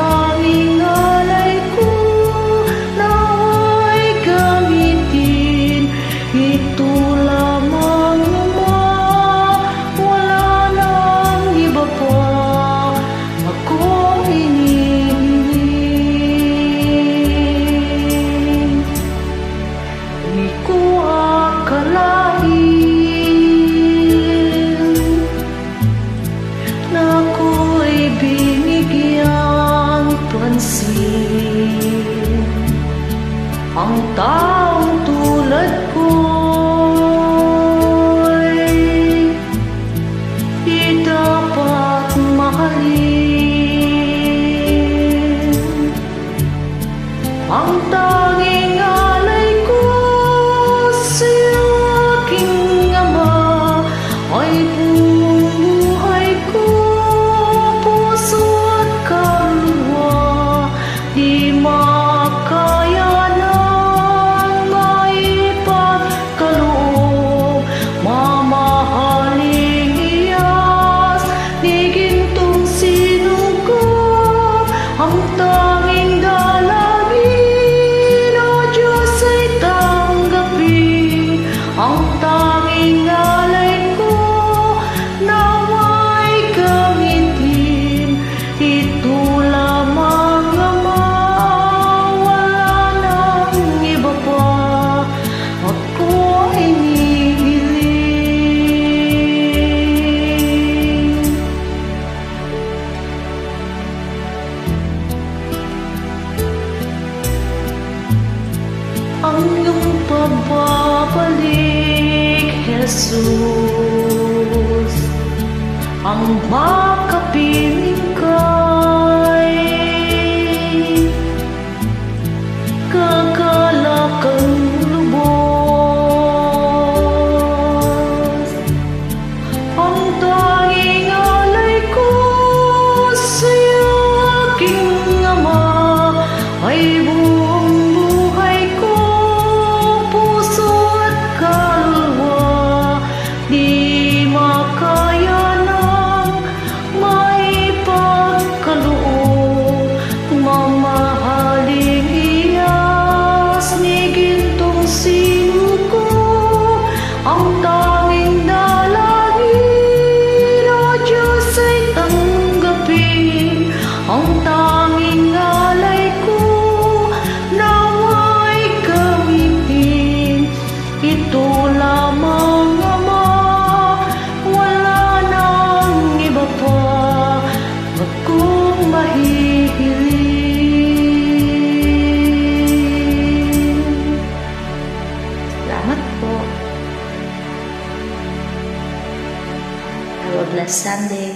tanging alay ko nawa'y gamitin. Ito lamang Ama, wala nang iba pa akong hinihiling. Di ko akalain na ako'y binigyang pansin. Ang taong tulad ko'y di dapat mahalin. Ang tanging alay ko sa'yo, aking Ama, ay buong buhay ko, puso at kaluluwa. Di makaya nang maipagkaloob, mamahaling iyas ni gintong sinugo. Ang tanging dalangin, O Diyos, ay tanggapin. Ang tanging alay ko nawa'y gamitin. Ito lamang Ama, wala nang iba pa ako hinihiling. Ang iyong pagbabalik, Jesus, ang makapiling kay kagalakang lubos. Ang tanging alay ko sa'yo, aking Ama, ay buong buhay ko, puso at kaluluwa. Di makaya nang maipagkaloob, mamahaling iyas ni gintong sinugo. Ang tanging dalangin, O Diyos, ay tanggapin. Ang tanging alay ko nawa'y gamitin. Ito lamang Ama, wala nang iba pa akong mahihiling. Salamat po. Have a blessed Sunday.